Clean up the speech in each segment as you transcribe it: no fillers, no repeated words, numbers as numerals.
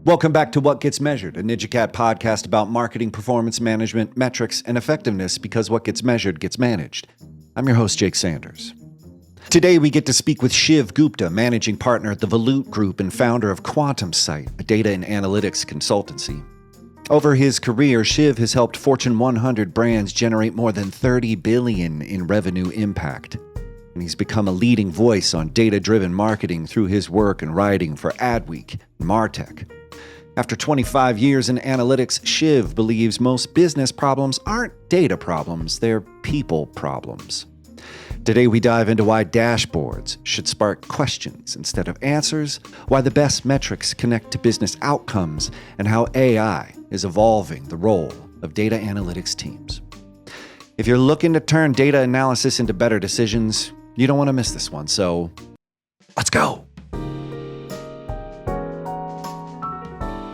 Welcome back to What Gets Measured, a NinjaCat podcast about marketing, performance management, metrics, and effectiveness because what gets measured gets managed. I'm your host, Jake Sanders. Today, we get to speak with Shiv Gupta, managing partner at the Volute Group and founder of Quantum Sight, a data and analytics consultancy. Over his career, Shiv has helped Fortune 100 brands generate more than $30 billion in revenue impact. And he's become a leading voice on data-driven marketing through his work and writing for Adweek and MarTech. After 25 years in analytics, Shiv believes most business problems aren't data problems, they're people problems. Today we dive into why dashboards should spark questions instead of answers, why the best metrics connect to business outcomes, and how AI is evolving the role of data analytics teams. If you're looking to turn data analysis into better decisions, you don't want to miss this one, so let's go.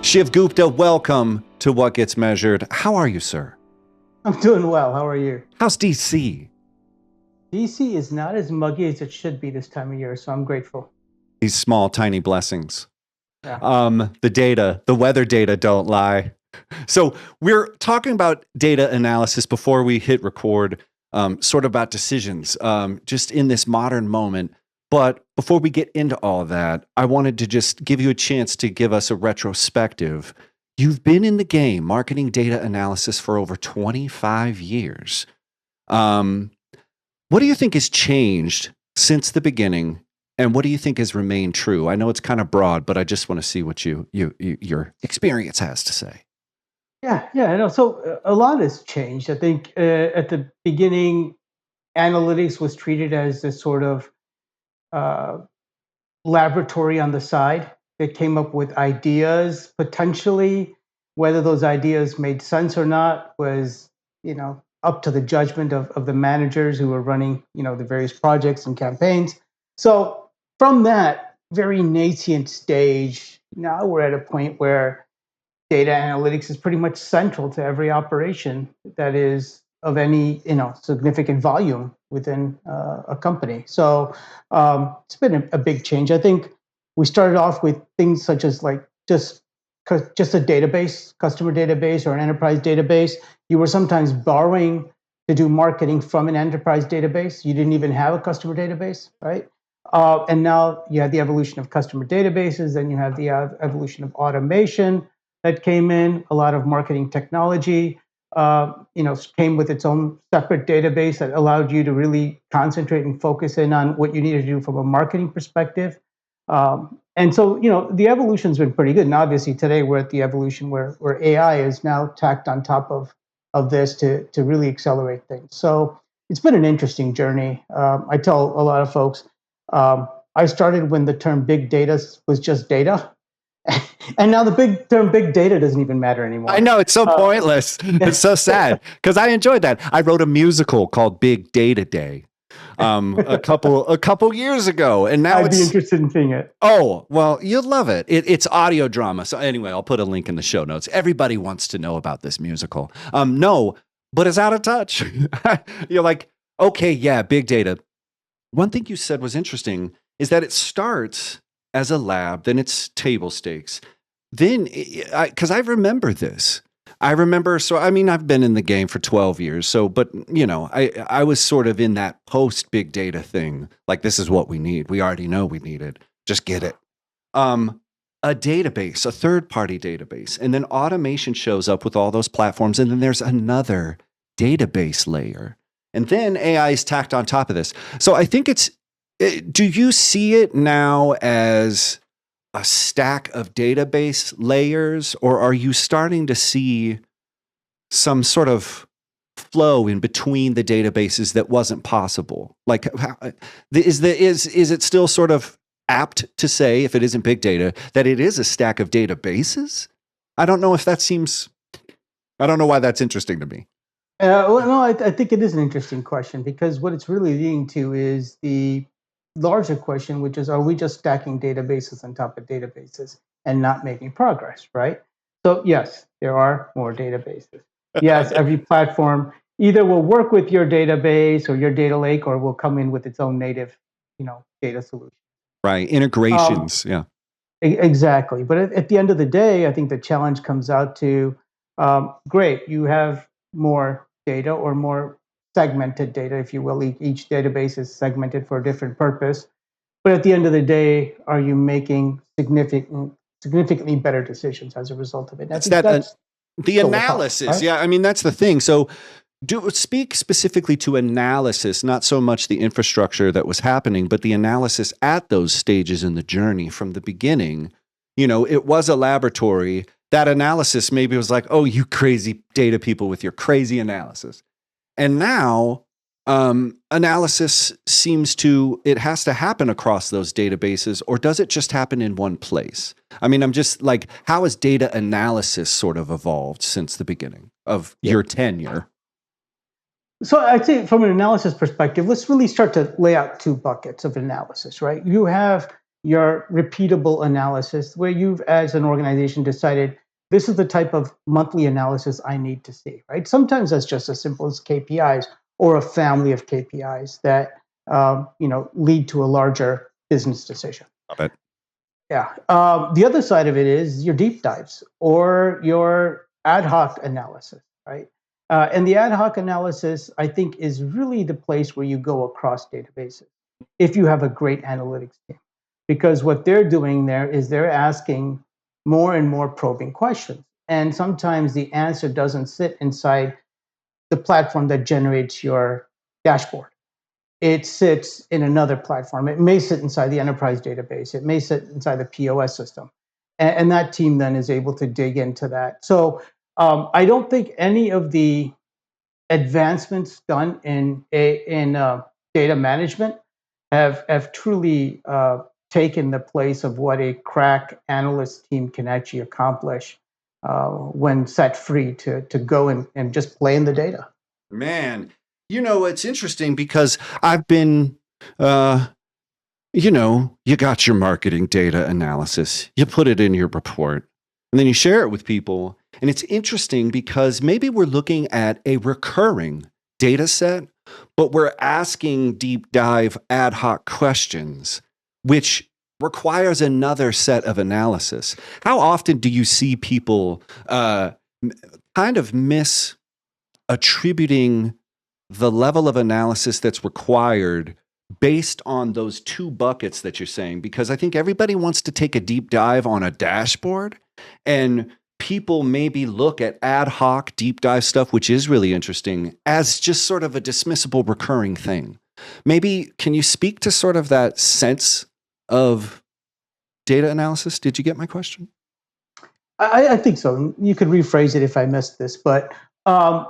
Shiv Gupta, welcome to What Gets Measured. How are you, sir? I'm doing well. How are you? How's DC? DC is not as muggy as it should be this time of year, so I'm grateful. These small, tiny blessings. Yeah. The weather data don't lie. So we're talking about data analysis before we hit record, sort of about decisions, just in this modern moment. But before we get into all of that, I wanted to just give you a chance to give us a retrospective. You've been in the game, marketing data analysis, for over 25 years. What do you think has changed since the beginning, and what do you think has remained true? I know it's kind of broad, but I just want to see what your experience has to say. Yeah. I know. So a lot has changed. I think at the beginning, analytics was treated as this sort of laboratory on the side that came up with ideas. Potentially, whether those ideas made sense or not was, up to the judgment of the managers who were running, the various projects and campaigns. So from that very nascent stage, now we're at a point where data analytics is pretty much central to every operation that is of any significant volume within a company. So it's been a big change. I think we started off with things such as like just a database, customer database, or an enterprise database. You were sometimes borrowing to do marketing from an enterprise database. You didn't even have a customer database, right? And now you have the evolution of customer databases, then you have the evolution of automation that came in. A lot of marketing technology came with its own separate database that allowed you to really concentrate and focus in on what you needed to do from a marketing perspective. And so, the evolution's been pretty good. And obviously today we're at the evolution where AI is now tacked on top of this to really accelerate things. So it's been an interesting journey. I tell a lot of folks, I started when the term big data was just data. And now the term big data doesn't even matter anymore. I know, it's so pointless. It's so sad because I enjoyed that. I wrote a musical called Big Data Day a couple years ago, and now I'd be interested in seeing it. Oh, well, you'll love it. It's audio drama. So anyway, I'll put a link in the show notes. Everybody wants to know about this musical. No, but it's out of touch. You're like, okay, yeah, big data. One thing you said was interesting is that it starts as a lab, then it's table stakes. Then, because I remember this. I've been in the game for 12 years. So, but, I was sort of in that post big data thing. Like, this is what we need. We already know we need it. Just get it. A database, a third-party database. And then automation shows up with all those platforms. And then there's another database layer. And then AI is tacked on top of this. So I think do you see it now as a stack of database layers, or are you starting to see some sort of flow in between the databases that wasn't possible? Like, is it still sort of apt to say, if it isn't big data, that it is a stack of databases? I don't know why that's interesting to me. I think it is an interesting question, because what it's really leading to is the larger question, which is, are we just stacking databases on top of databases and not making progress, right? So yes, there are more databases. Yes, every platform either will work with your database or your data lake, or will come in with its own native, data solution. Right, integrations, yeah. Exactly. But at the end of the day, I think the challenge comes out to great, you have more data or more segmented data, if you will. Each database is segmented for a different purpose. But at the end of the day, are you making significantly better decisions as a result of it? And I It's think that that's the still a problem, analysis. right? Yeah, I mean that's the thing. So do speak specifically to analysis, not so much the infrastructure that was happening, but the analysis at those stages in the journey from the beginning. It was a laboratory. That analysis maybe was like, oh, you crazy data people with your crazy analysis. And now analysis it has to happen across those databases, or does it just happen in one place? I mean, I'm just like, how has data analysis sort of evolved since the beginning of Yeah. your tenure? So I'd say from an analysis perspective, let's really start to lay out two buckets of analysis, right? You have your repeatable analysis where you've, as an organization, decided this is the type of monthly analysis I need to see, right? Sometimes that's just as simple as KPIs or a family of KPIs that lead to a larger business decision. Love it. Yeah. The other side of it is your deep dives or your ad hoc analysis, right? And the ad hoc analysis, I think, is really the place where you go across databases if you have a great analytics team. Because what they're doing there is they're asking more and more probing questions. And sometimes the answer doesn't sit inside the platform that generates your dashboard. It sits in another platform. It may sit inside the enterprise database. It may sit inside the POS system. And that team then is able to dig into that. So I don't think any of the advancements done in data management have truly taken the place of what a crack analyst team can actually accomplish when set free to go and just play in the data. Man, it's interesting because I've been, uh, you got your marketing data analysis, you put it in your report, and then you share it with people. And it's interesting because maybe we're looking at a recurring data set, but we're asking deep dive ad hoc questions, which requires another set of analysis. How often do you see people kind of attributing the level of analysis that's required based on those two buckets that you're saying? Because I think everybody wants to take a deep dive on a dashboard, and people maybe look at ad hoc deep dive stuff, which is really interesting, as just sort of a dismissible recurring thing. Maybe can you speak to sort of that sense of data analysis? Did you get my question? I think so. You could rephrase it if I missed this, but um,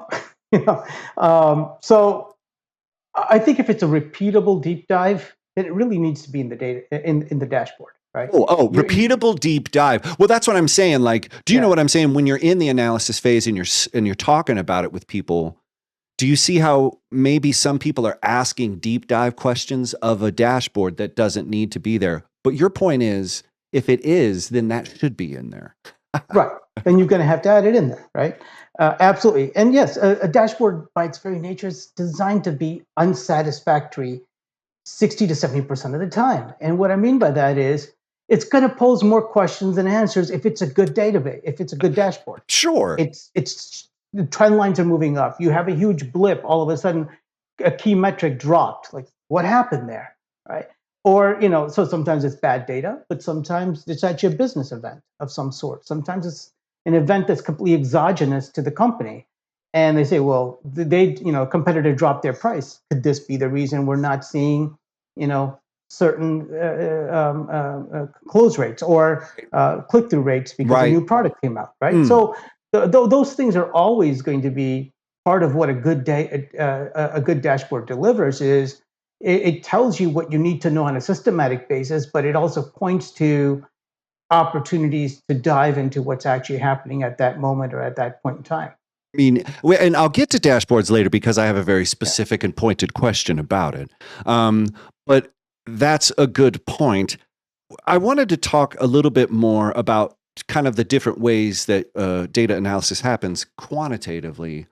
so I think if it's a repeatable deep dive, then it really needs to be in the data in the dashboard, right? Oh, You repeatable deep dive. Well, that's what I'm saying. Like, do you know yeah. what I'm saying? When you're in the analysis phase and you're talking about it with people, do you see how maybe some people are asking deep dive questions of a dashboard that doesn't need to be there? But your point is, if it is, then that should be in there. Right. Then you're going to have to add it in there, right? Absolutely. And yes, a dashboard by its very nature is designed to be unsatisfactory 60 to 70% of the time. And what I mean by that is it's going to pose more questions than answers if it's a good database, if it's a good dashboard. Sure. It's the trend lines are moving up. You have a huge blip, all of a sudden a key metric dropped. Like what happened there? Right? Or, so sometimes it's bad data, but sometimes it's actually a business event of some sort. Sometimes it's an event that's completely exogenous to the company. And they say, well, a competitor dropped their price. Could this be the reason we're not seeing, certain close rates or click-through rates because a Right. new product came out, right? Mm. So those things are always going to be part of what a good a good dashboard delivers. Is it tells you what you need to know on a systematic basis, but it also points to opportunities to dive into what's actually happening at that moment or at that point in time. I mean, and I'll get to dashboards later because I have a very Yeah. specific and pointed question about it. But that's a good point. I wanted to talk a little bit more about kind of the different ways that data analysis happens quantitatively,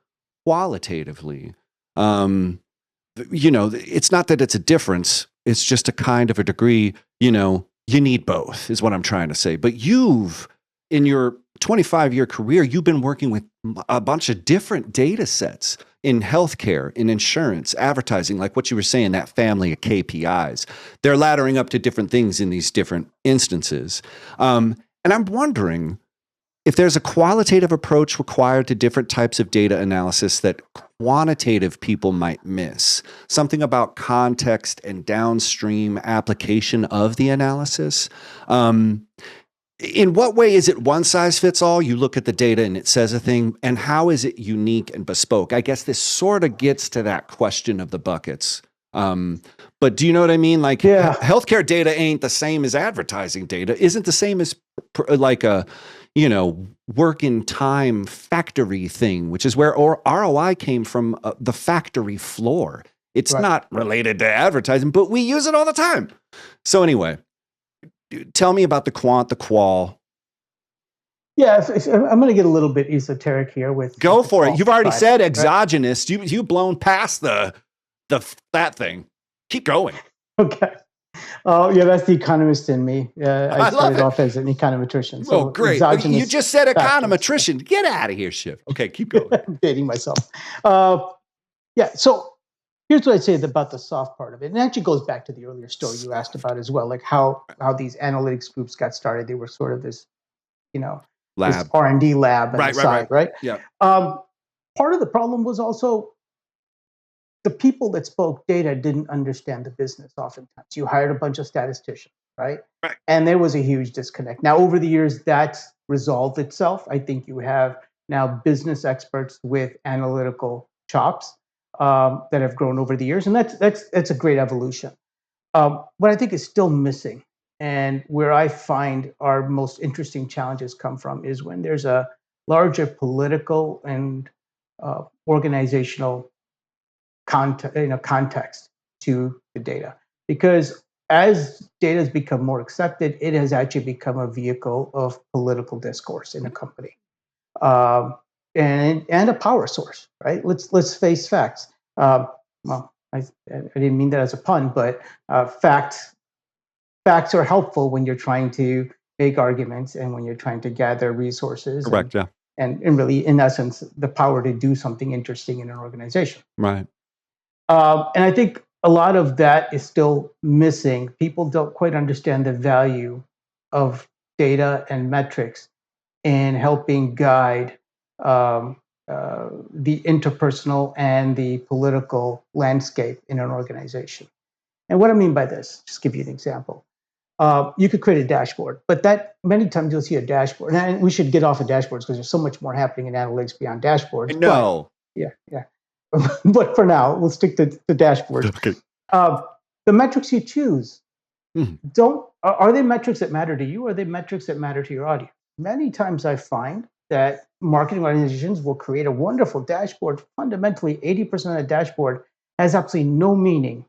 qualitatively. Um, it's not that it's a difference. It's just a kind of a degree, you need both, is what I'm trying to say. But in your 25-year career, you've been working with a bunch of different data sets in healthcare, in insurance, advertising, like what you were saying, that family of KPIs. They're laddering up to different things in these different instances. And I'm wondering if there's a qualitative approach required to different types of data analysis that quantitative people might miss. Something about context and downstream application of the analysis. In what way is it one size fits all? You look at the data and it says a thing, and how is it unique and bespoke? I guess this sort of gets to that question of the buckets. But do you know what I mean? Like, healthcare data ain't the same as advertising data, isn't the same as like a, work in time factory thing, which is where ROI came from, the factory floor. It's not related to advertising, but we use it all the time. So anyway, tell me about the quant, the qual. Yeah, I'm going to get a little bit esoteric here with. Go for it. You've already said exogenous. Right? You've blown past that thing. Keep going. Okay. Oh, yeah, that's the economist in me. I started off as an econometrician. So great. You just said econometrician. Get out of here, Shiv. Okay, keep going. I'm dating myself. So here's what I'd say about the soft part of it. And it actually goes back to the earlier story you asked about as well, like how these analytics groups got started. They were sort of this, lab, this R&D lab on the side, right? Yeah. Part of the problem was also the people that spoke data didn't understand the business oftentimes. You hired a bunch of statisticians, right? And there was a huge disconnect. Now, over the years, that's resolved itself. I think you have now business experts with analytical chops that have grown over the years, and that's a great evolution. What I think is still missing, and where I find our most interesting challenges come from, is when there's a larger political and organizational context to the data. Because as data has become more accepted, it has actually become a vehicle of political discourse in a company, and a power source. Right? Let's face facts. I didn't mean that as a pun, but facts are helpful when you're trying to make arguments and when you're trying to gather resources. Correct. And really, in essence, the power to do something interesting in an organization. Right. And I think a lot of that is still missing. People don't quite understand the value of data and metrics in helping guide the interpersonal and the political landscape in an organization. And what I mean by this, just give you an example. You could create a dashboard, but that many times you'll see a dashboard. And we should get off of dashboards because there's so much more happening in analytics beyond dashboards. No. Yeah. But for now, we'll stick to the dashboard. Okay. The metrics you choose are they metrics that matter to you, or are they metrics that matter to your audience? Many times I find that marketing organizations will create a wonderful dashboard. Fundamentally, 80% of the dashboard has absolutely no meaning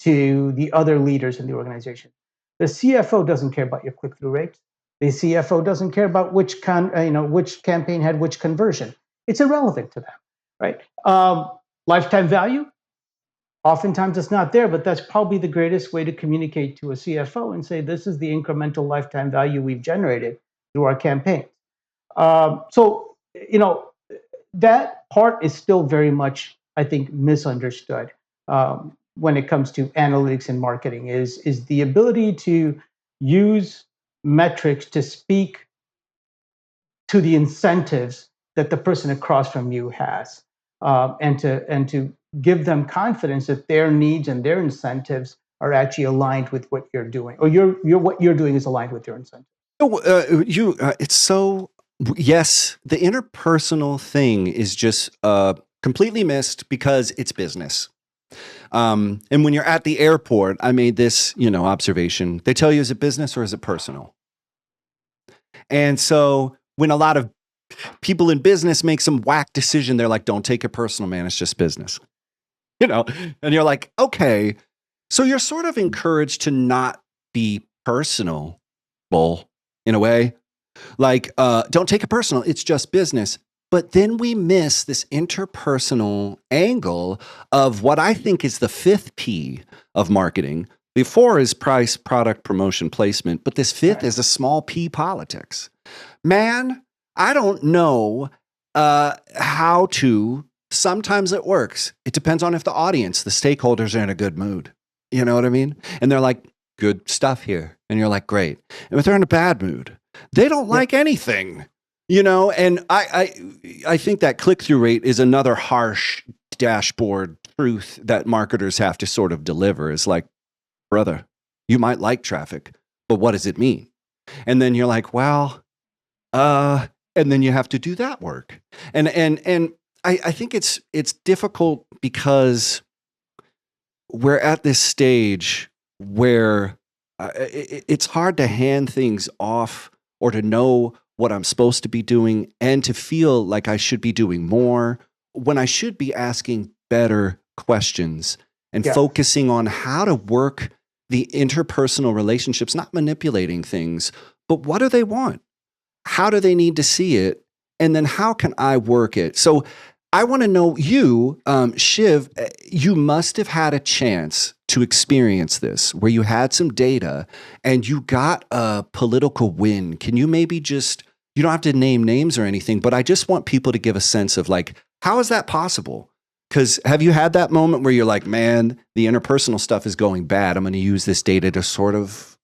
to the other leaders in the organization. The CFO doesn't care about your click-through rates. The CFO doesn't care about which campaign had which conversion. It's irrelevant to them, right? Lifetime value, oftentimes it's not there, but that's probably the greatest way to communicate to a CFO and say, this is the incremental lifetime value we've generated through our campaign. So that part is still very much, I think, misunderstood when it comes to analytics and marketing is the ability to use metrics to speak to the incentives that the person across from you has. And to give them confidence that their needs and their incentives are actually aligned with what you're doing, or what you're doing is aligned with your incentives. It's so, yes, the interpersonal thing is just completely missed because it's business. And when you're at the airport, I made this, observation. They tell you, is it business or is it personal? And so when a lot of people in business make some whack decision, they're like, don't take it personal, man. It's just business. And you're like, okay. So you're sort of encouraged to not be personal, in a way. Like, don't take it personal. It's just business. But then we miss this interpersonal angle of what I think is the 5th P of marketing, The 4 is price, product, promotion, placement. But this 5th Right. is a small p politics. Man, I don't know how to. Sometimes it works. It depends on if the audience, the stakeholders are in a good mood. You know what I mean? And they're like, good stuff here. And you're like, great. And if they're in a bad mood, they don't like anything. You know, and I think that click-through rate is another harsh dashboard truth that marketers have to sort of deliver. Is like, brother, you might like traffic, but what does it mean? And then you're like, well, and then you have to do that work. And I think it's difficult because we're at this stage where it's hard to hand things off or to know what I'm supposed to be doing and to feel like I should be doing more when I should be asking better questions and focusing on how to work the interpersonal relationships, not manipulating things, but what do they want? How do they need to see it? And then how can I work it? So I want to know you, Shiv, you must have had a chance to experience this where you had some data and you got a political win. Can you maybe just, you don't have to name names or anything, but I just want people to give a sense of like, how is that possible? Because have you had that moment where you're like, man, the interpersonal stuff is going bad. I'm going to use this data to sort of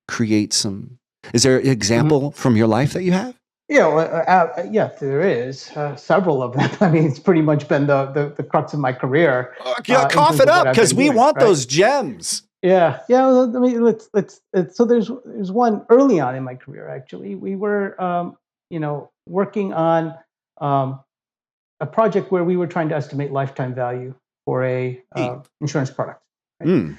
create some. Is there an example from your life that you have? Yeah, well, yes, there is several of them. I mean, it's pretty much been the crux of my career. Cough it up because we want those gems. Yeah. Well, I mean, let's. So there's one early on in my career. Actually, we were, working on a project where we were trying to estimate lifetime value for a insurance product. Right?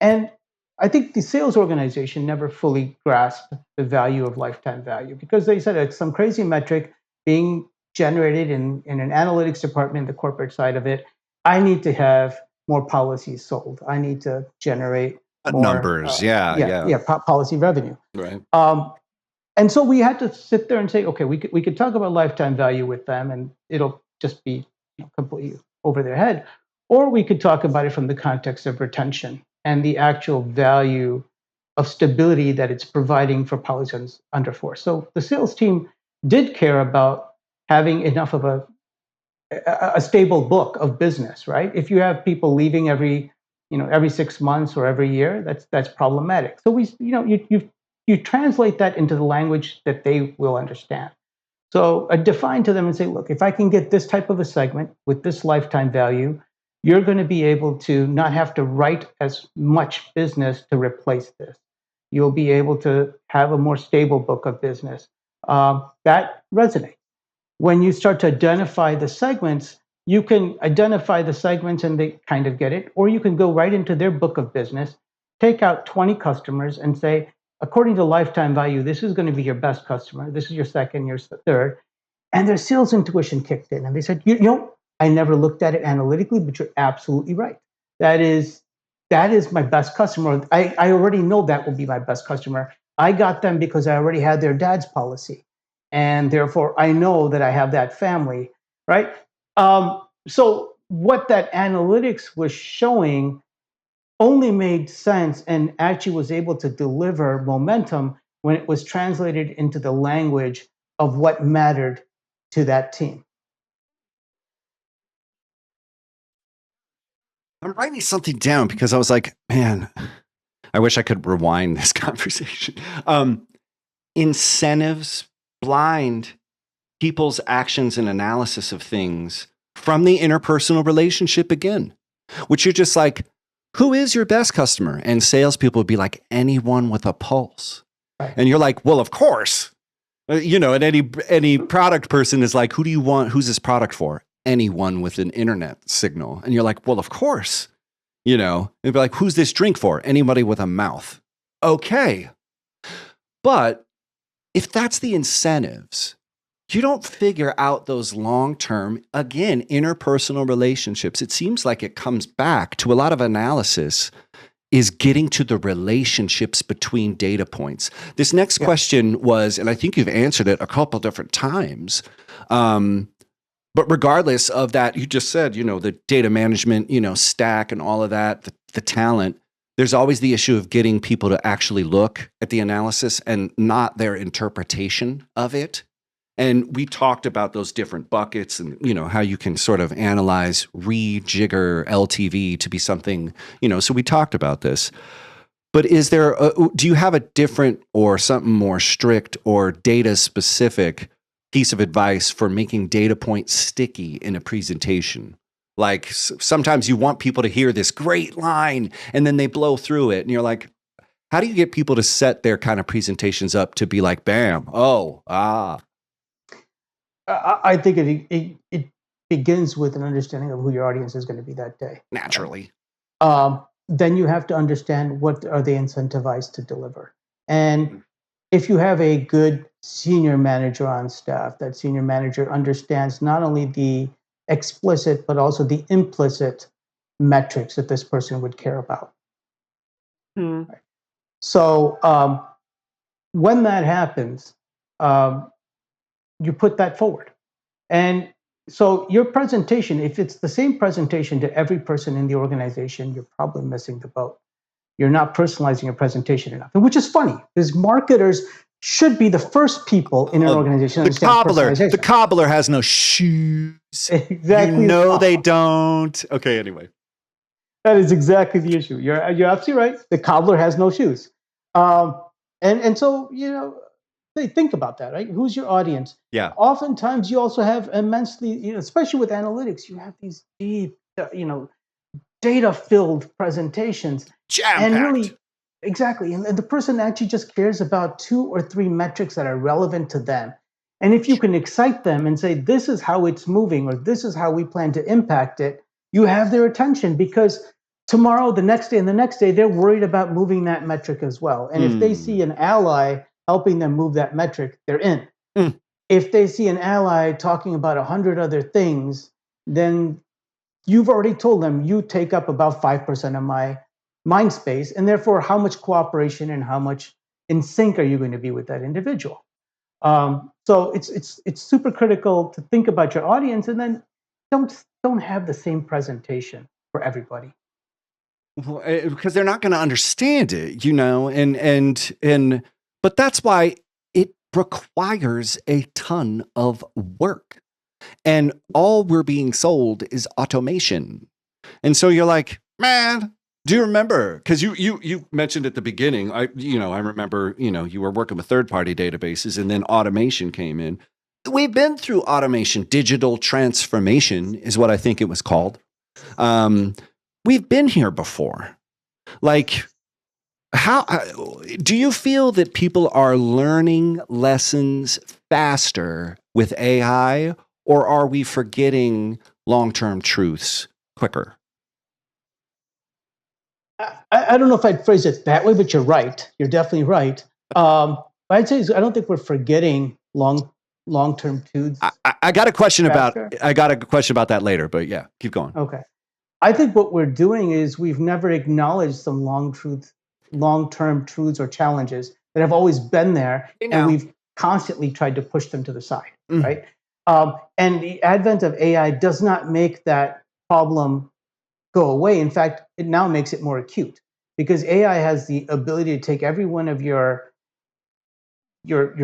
And I think the sales organization never fully grasped the value of lifetime value because they said it's some crazy metric being generated in an analytics department, the corporate side of it. I need to have more policies sold. I need to generate more numbers. Policy revenue. Right. And so we had to sit there and say, okay, we could talk about lifetime value with them, and it'll just be completely over their head, or we could talk about it from the context of retention and the actual value of stability that it's providing for policies under force. So the sales team did care about having enough of a stable book of business, right? If you have people leaving every 6 months or every year, that's problematic. So you translate that into the language that they will understand. So I define to them and say, look, if I can get this type of a segment with this lifetime value, you're going to be able to not have to write as much business to replace this. You'll be able to have a more stable book of business. That resonates. When you start to identify the segments, you can identify the segments and they kind of get it, or you can go right into their book of business, take out 20 customers and say, according to lifetime value, this is going to be your best customer. This is your second, your third. And their sales intuition kicked in. And they said, I never looked at it analytically, but you're absolutely right. That is my best customer. I already know that will be my best customer. I got them because I already had their dad's policy. And therefore, I know that I have that family, right? So what that analytics was showing only made sense and actually was able to deliver momentum when it was translated into the language of what mattered to that team. I'm writing something down because I was like, man, I wish I could rewind this conversation. Incentives blind people's actions and analysis of things from the interpersonal relationship again, which you're just like, who is your best customer? And salespeople would be like, anyone with a pulse. Right. And you're like, well, of course. And any product person is like, who do you want? Who's this product for? Anyone with an internet signal. And you're like, well, of course. They'd be like, who's this drink for? Anybody with a mouth. Okay. But if that's the incentives, you don't figure out those long-term, again, interpersonal relationships. It seems like it comes back to a lot of analysis is getting to the relationships between data points. This next question was, and I think you've answered it a couple different times, but regardless of that, you just said, the data management, stack and all of that, the talent, there's always the issue of getting people to actually look at the analysis and not their interpretation of it. And we talked about those different buckets and, how you can sort of analyze, rejigger LTV to be something, so we talked about this. But do you have a different or something more strict or data specific piece of advice for making data points sticky in a presentation? Like sometimes you want people to hear this great line and then they blow through it. And you're like, how do you get people to set their kind of presentations up to be like, bam, oh, ah. I think it begins with an understanding of who your audience is going to be that day. Naturally. Then you have to understand what are they incentivized to deliver. And if you have a good senior manager on staff, that senior manager understands not only the explicit, but also the implicit metrics that this person would care about. Right. So when that happens, you put that forward. And so your presentation, if it's the same presentation to every person in the organization, you're probably missing the boat. You're not personalizing your presentation enough, which is funny because marketers should be the first people in an organization. The cobbler has no shoes. Exactly. They don't. Okay, anyway. That is exactly the issue. You're absolutely right. The cobbler has no shoes. And so, think about that, right? Who's your audience? Yeah. Oftentimes you also have immensely, especially with analytics, you have these deep, data-filled presentations. Jam-packed. And really, exactly. And the person actually just cares about 2 or 3 metrics that are relevant to them. And if you can excite them and say, this is how it's moving, or this is how we plan to impact it, you have their attention because tomorrow, the next day, and the next day, they're worried about moving that metric as well. And if they see an ally helping them move that metric, they're in. If they see an ally talking about 100 other things, then you've already told them you take up about 5% of my mind space, and therefore how much cooperation and how much in sync are you going to be with that individual? So it's super critical to think about your audience, and then don't have the same presentation for everybody. Well, because they're not going to understand it, and but that's why it requires a ton of work. And all we're being sold is automation. And so you're like, man, do you remember? Because you mentioned at the beginning, I remember, you were working with third-party databases and then automation came in. We've been through automation. Digital transformation is what I think it was called. We've been here before. Like, how do you feel that people are learning lessons faster with AI, or are we forgetting long-term truths quicker? I don't know if I'd phrase it that way, but you're right. You're definitely right. I'd say I don't think we're forgetting long-term truths. I got a question about that later, but yeah, keep going. Okay. I think what we're doing is we've never acknowledged some long-term truths or challenges that have always been there, and we've constantly tried to push them to the side, right? And the advent of AI does not make that problem go away. In fact, it now makes it more acute because AI has the ability to take every one of your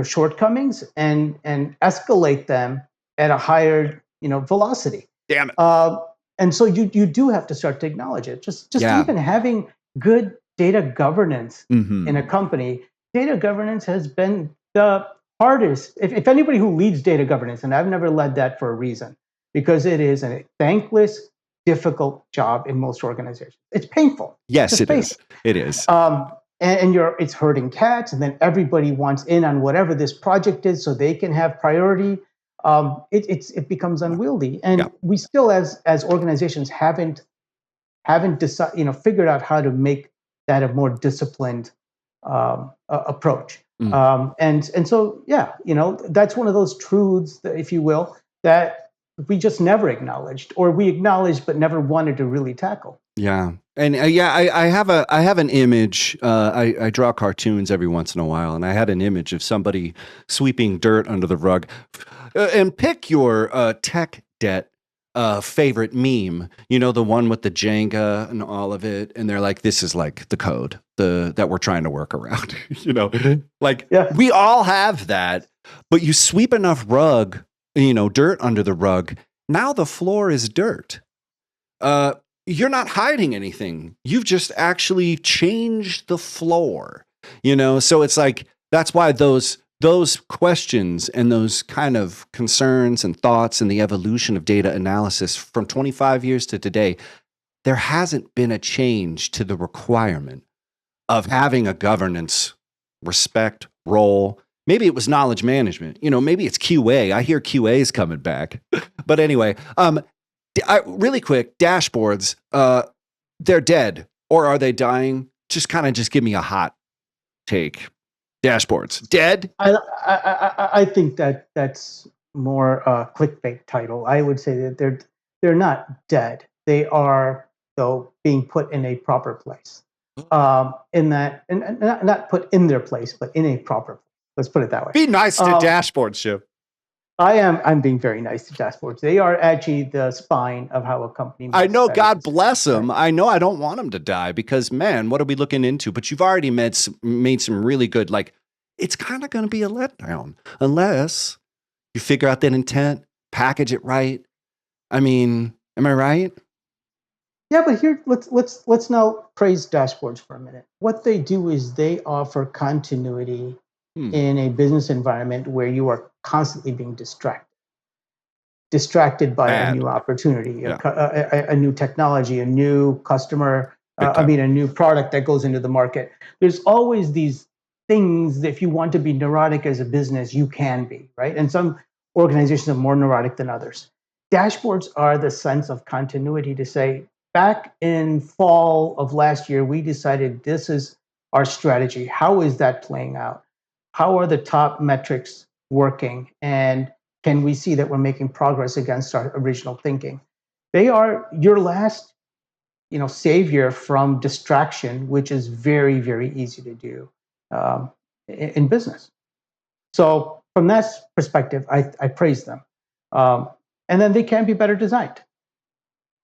shortcomings and escalate them at a higher velocity. Damn it. And so you do have to start to acknowledge it. Just even having good data governance in a company. Data governance has been the hardest. If anybody who leads data governance, and I've never led that for a reason, because it is a thankless, difficult job in most organizations. It's painful. Yes, it is. It is. And it's herding cats, and then everybody wants in on whatever this project is, so they can have priority. It becomes unwieldy, and we still, as organizations, haven't figured out how to make that a more disciplined approach. And so that's one of those truths, that, if you will, that we just never acknowledged, or we acknowledged but never wanted to really tackle. Yeah. And I have an image. I draw cartoons every once in a while, and I had an image of somebody sweeping dirt under the rug. And pick your tech debt favorite meme, you know, the one with the Jenga and all of it. And they're like, this is like the code that we're trying to work around, you know, like Yeah. we all have that, but you sweep enough dirt under the rug. Now the floor is dirt. You're not hiding anything. You've just actually changed the floor, you know? So it's like, that's why those questions and those kind of concerns and thoughts and the evolution of data analysis from 25 years to today, there hasn't been a change to the requirement of having a governance, respect, role. Maybe it was knowledge management. You know, maybe it's QA. I hear QA is coming back. But anyway, really quick, dashboards, they're dead, or are they dying? Just give me a hot take. Dashboards dead? I think that's more clickbait title. I would say that they're not dead. They are, though, being put in a proper place. In that, and not put in their place, but in a proper place. Let's put it that way. Be nice to dashboards, Shiv. I'm being very nice to dashboards. They are actually the spine of how a company makes I know, better God decisions, bless them. right? I know I don't want them to die because, man, what are we looking into? But you've already made some really good, like, it's kind of going to be a letdown unless you figure out that intent, package it right. I mean, am I right? Yeah, but here let's now praise dashboards for a minute. What they do is they offer continuity in a business environment where you are constantly being distracted by a Bad. new opportunity, Yeah. a new technology, a new customer, Big time. a new product that goes into the market. There's always these things that if you want to be neurotic as a business, you can be, right? And some organizations are more neurotic than others. Dashboards are the sense of continuity to say, back in fall of last year, we decided this is our strategy. How is that playing out? How are the top metrics working? And can we see that we're making progress against our original thinking? They are your last, savior from distraction, which is very, very easy to do in business. So from that perspective, I praise them. And then they can be better designed.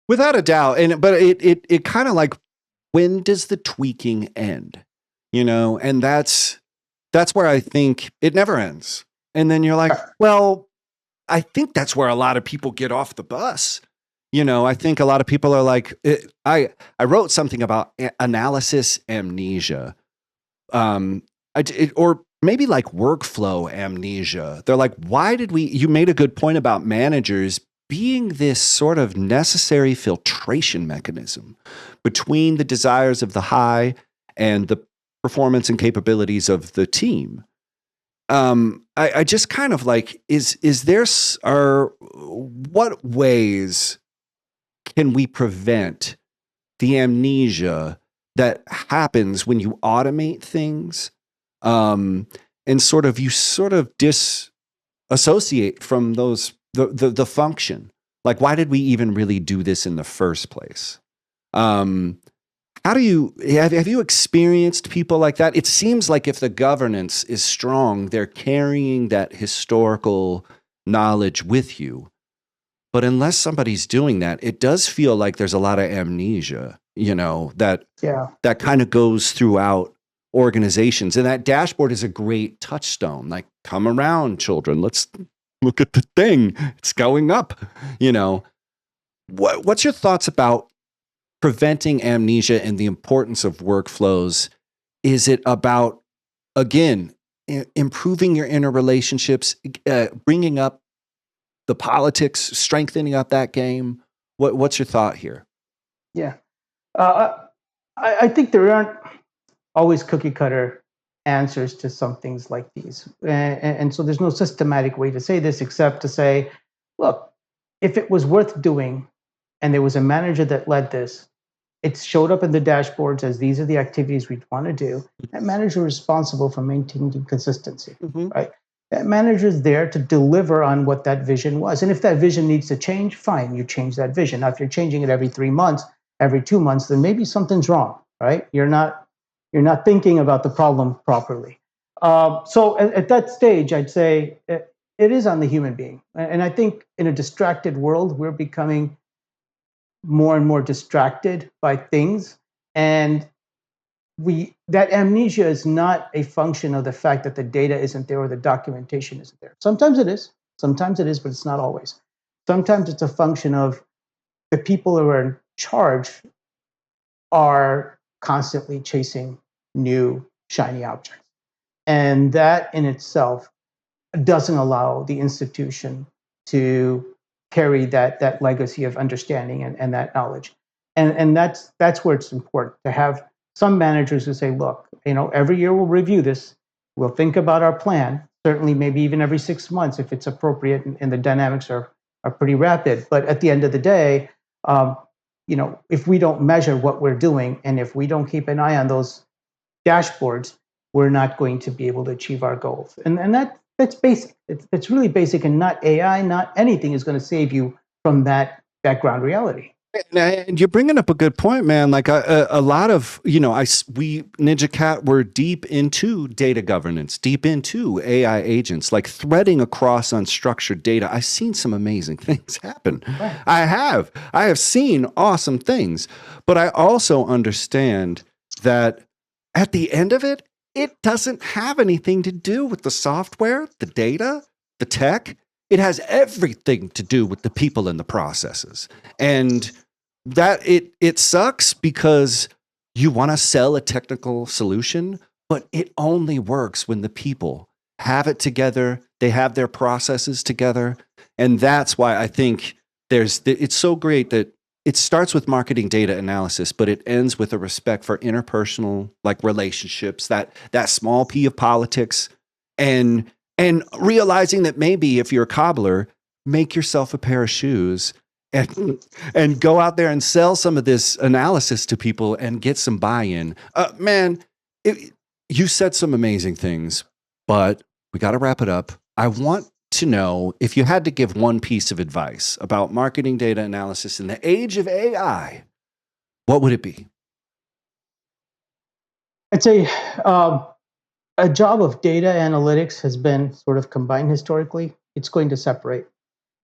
Without a doubt. But it kind of like, when does the tweaking end? You know, and that's where I think it never ends. And then you're like, well, I think that's where a lot of people get off the bus. You know, I think a lot of people are like, I wrote something about analysis amnesia, or maybe like workflow amnesia. They're like, why did we? You made a good point about managers being this sort of necessary filtration mechanism between the desires of the high and the performance and capabilities of the team. I just kind of like, what ways can we prevent the amnesia that happens when you automate things, and you disassociate from the function? Like, why did we even really do this in the first place? How do you have you experienced people like that? It seems like if the governance is strong, they're carrying that historical knowledge with you. But unless somebody's doing that, it does feel like there's a lot of amnesia, that kind of goes throughout organizations. And that dashboard is a great touchstone. Like, come around, children. Let's look at the thing. It's going up. What's your thoughts about preventing amnesia and the importance of workflows? Is it about, again, improving your interrelationships, bringing up the politics, strengthening up that game? What's your thought here? Yeah. I think there aren't always cookie cutter answers to some things like these. And so there's no systematic way to say this except to say, look, if it was worth doing and there was a manager that led this, it showed up in the dashboards as these are the activities we want to do. That manager is responsible for maintaining consistency, right? That manager is there to deliver on what that vision was. And if that vision needs to change, fine, you change that vision. Now, if you're changing it every 3 months, every 2 months, then maybe something's wrong, right? You're not thinking about the problem properly. So at that stage, I'd say it is on the human being. And I think in a distracted world, we're becoming more and more distracted by things. And that amnesia is not a function of the fact that the data isn't there or the documentation isn't there. Sometimes it is. Sometimes it is, but it's not always. Sometimes it's a function of the people who are in charge are constantly chasing new shiny objects. And that in itself doesn't allow the institution to carry that legacy of understanding and that knowledge. And that's where it's important to have some managers who say, look, every year we'll review this, we'll think about our plan, certainly maybe even every 6 months if it's appropriate and the dynamics are pretty rapid. But at the end of the day, if we don't measure what we're doing and if we don't keep an eye on those dashboards, we're not going to be able to achieve our goals. And that's basic. It's really basic, and not AI, not anything is going to save you from that background reality. And you're bringing up a good point, man. Like a lot of, we NinjaCat were deep into data governance, deep into AI agents, like threading across unstructured data. I've seen some amazing things happen. Right. I have seen awesome things, but I also understand that at the end of it, it doesn't have anything to do with the software, the data, the tech. It has everything to do with the people and the processes. And that it sucks because you want to sell a technical solution, but it only works when the people have it together, they have their processes together. And that's why I think it's so great that it starts with marketing data analysis, but it ends with a respect for interpersonal relationships, that small p of politics, and realizing that maybe if you're a cobbler, make yourself a pair of shoes and go out there and sell some of this analysis to people and get some buy-in. Man, you said some amazing things, but we got to wrap it up. I want to know if you had to give one piece of advice about marketing data analysis in the age of AI, what would it be? I'd say a job of data analytics has been sort of combined historically. It's going to separate.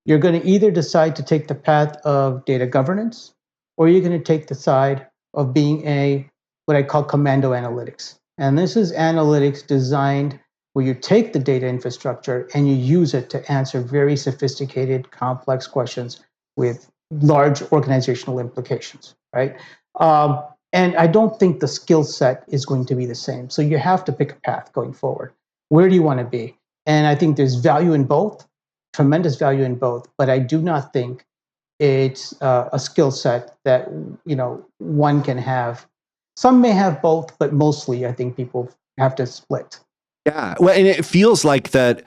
You're going to either decide to take the path of data governance, or you're going to take the side of being what I call commando analytics. And this is analytics designed where you take the data infrastructure and you use it to answer very sophisticated, complex questions with large organizational implications, right? And I don't think the skill set is going to be the same. So you have to pick a path going forward. Where do you want to be? And I think there's value in both, tremendous value in both, but I do not think it's a skill set that one can have. Some may have both, but mostly I think people have to split. Yeah, well, and it feels like that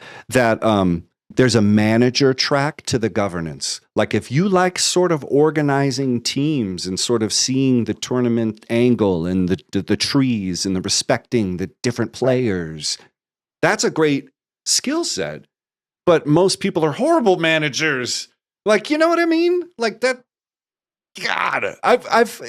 there's a manager track to the governance. Like if you like sort of organizing teams and sort of seeing the tournament angle and the trees and the respecting the different players, that's a great skill set. But most people are horrible managers. Like, you know what I mean? Like that. God, I've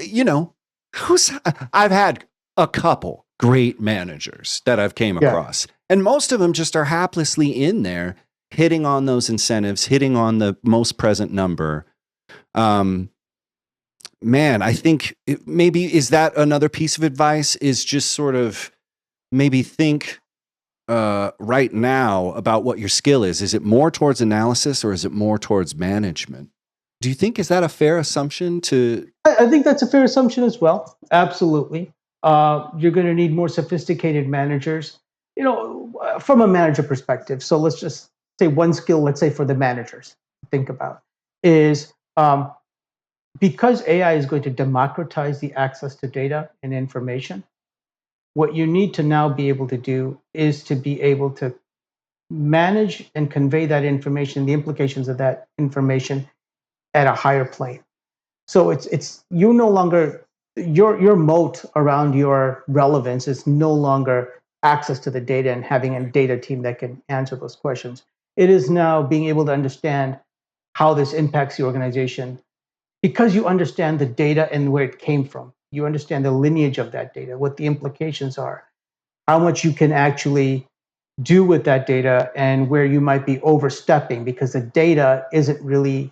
had a couple great managers that I've came across, and most of them just are haplessly in there, hitting on those incentives, hitting on the most present number. Man, I think maybe is that another piece of advice? Is just sort of maybe think right now about what your skill is. Is it more towards analysis or is it more towards management? Do you think, is that a fair assumption to? I think that's a fair assumption as well. Absolutely. You're going to need more sophisticated managers, from a manager perspective. So let's just say one skill, let's say for the managers, think about is because AI is going to democratize the access to data and information, what you need to now be able to do is to be able to manage and convey that information, the implications of that information at a higher plane. So it's you no longer your moat around your relevance is no longer access to the data and having a data team that can answer those questions. It is now being able to understand how this impacts the organization because you understand the data and where it came from. You understand the lineage of that data, what the implications are, how much you can actually do with that data and where you might be overstepping because the data isn't really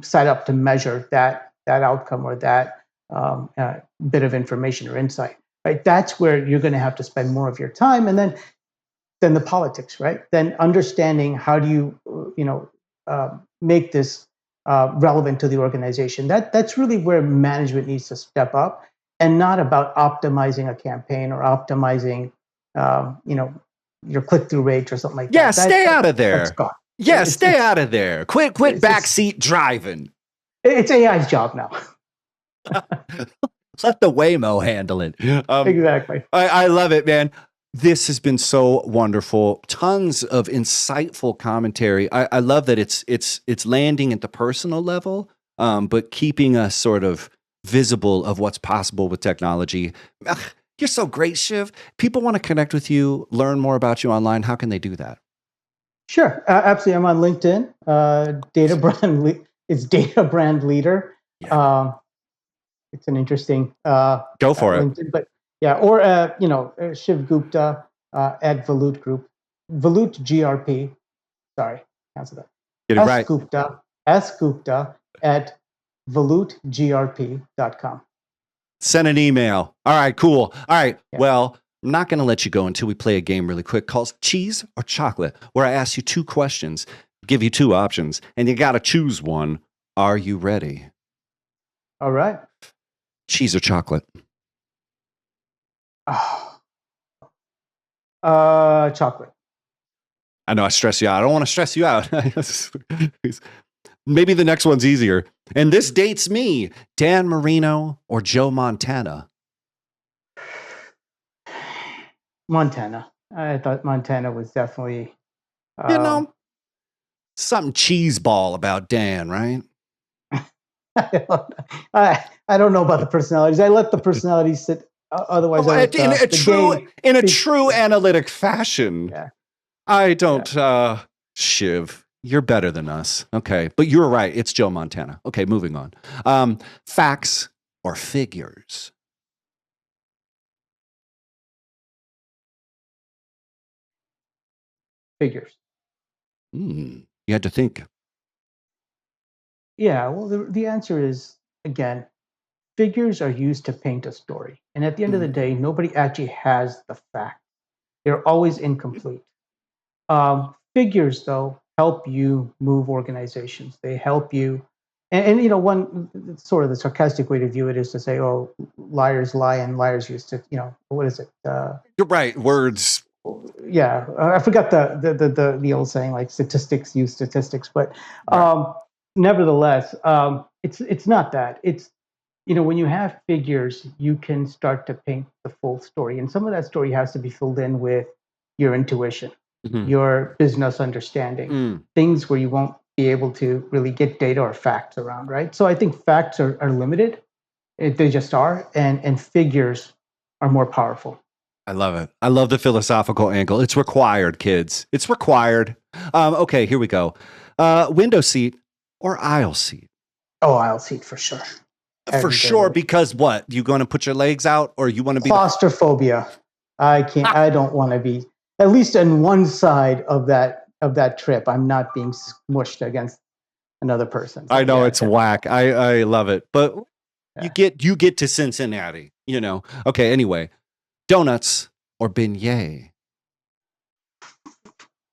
set up to measure that outcome or that bit of information or insight. Right, that's where you're going to have to spend more of your time, and then the politics, right? Then understanding how do you make this relevant to the organization. That's really where management needs to step up, and not about optimizing a campaign or optimizing, your click through rate or something like Yeah, that. stay out of That's there. gone. Yeah, It's stay it's out of there. Quit it's backseat driving. it's AI's job now. Let the Waymo handle it. Exactly. I love it, man. This has been so wonderful. Tons of insightful commentary. I love that it's landing at the personal level, but keeping us sort of visible of what's possible with technology. Ugh, you're so great, Shiv. People want to connect with you, learn more about you online. How can they do that? Sure, absolutely. I'm on LinkedIn. It's data brand leader. Yeah, Um, it's an interesting go for it. LinkedIn, but yeah, or Shiv Gupta at Volute Group, Volute GRP. Sorry, cancel that. Get it right. S Gupta at VoluteGRP.com. Send an email. All right, cool. All right. Yeah. Well, I'm not going to let you go until we play a game really quick called Cheese or Chocolate, where I ask you two questions, give you two options, and you got to choose one. Are you ready? All right. Cheese or chocolate? Chocolate. I know I stress you out. I don't want to stress you out. Maybe the next one's easier. And this dates me, Dan Marino or Joe Montana? Montana. I thought Montana was definitely. You know, something cheese ball about Dan, right? I don't know about the personalities. I let the personalities sit. Otherwise, I let in a the true game in a speak. true analytic fashion. Yeah. I don't, Shiv, you're better than us. Okay. But you're right. It's Joe Montana. Okay. Moving on. Facts or figures? Figures. You had to think. Yeah. Well, the answer is, again, figures are used to paint a story. And at the end of the day, nobody actually has the fact. They're always incomplete. Figures, though, help you move organizations. They help you. And one sort of the sarcastic way to view it is to say, oh, liars lie and liars used to, what is it? You're right. Words. Yeah, I forgot the old saying, like statistics use statistics, but Right. nevertheless, it's not that. It's when you have figures, you can start to paint the full story, and some of that story has to be filled in with your intuition, your business understanding, things where you won't be able to really get data or facts around, right? So I think facts are limited. They just are, and figures are more powerful. I love it. I love the philosophical angle. It's required, kids. It's required. Okay, here we go. Window seat or aisle seat? Oh, aisle seat for sure. For sure, because what? You going to put your legs out, or you want to be claustrophobia? I can't. I don't want to be at least on one side of that trip. I'm not being smushed against another person. So, I know yeah, it's whack. I love it, but yeah. you get to Cincinnati. Okay. Anyway, donuts or beignet?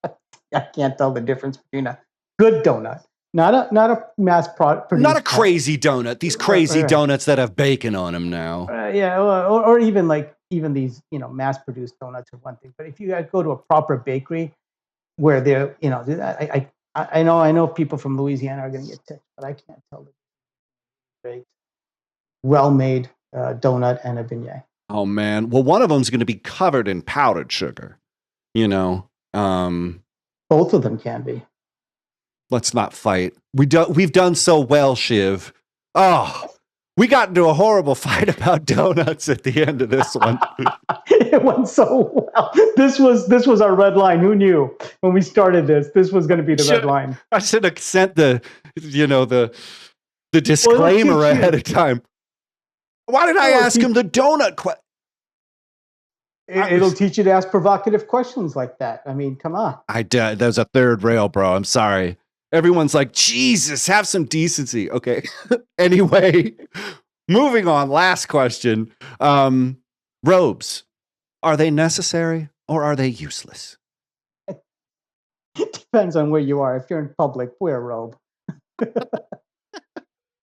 I can't tell the difference between a good donut, not a mass product, Not a crazy donut. These crazy right. donuts that have bacon on them now. Yeah, or even these mass produced donuts are one thing. But if you go to a proper bakery where they're do that, I know people from Louisiana are going to get ticked, but I can't tell the great, well-made donut and a beignet. Oh man. Well, one of them's going to be covered in powdered sugar. Both of them can be. Let's not fight. We've done so well, Shiv. Oh, we got into a horrible fight about donuts at the end of this one. It went so well. This was our red line. Who knew when we started this? This was going to be the red line. I should have sent the disclaimer ahead of time. Why did I ask him the donut question? It'll teach you to ask provocative questions like that. I mean, come on. There's a third rail, bro. I'm sorry. Everyone's like, Jesus, have some decency. Okay. Anyway, moving on. Last question. Robes, are they necessary or are they useless? It depends on where you are. If you're in public, wear a robe.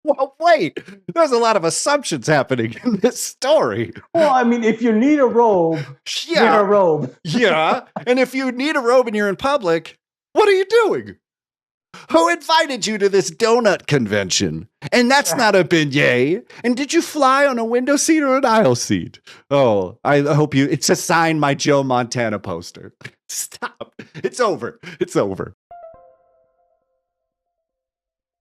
Well, wait, there's a lot of assumptions happening in this story. Well, I mean, if you need a robe, wear a robe. Yeah. And if you need a robe and you're in public, what are you doing? Who invited you to this donut convention? And that's not a beignet. And did you fly on a window seat or an aisle seat? Oh, I hope it's a sign my Joe Montana poster. Stop. It's over. It's over.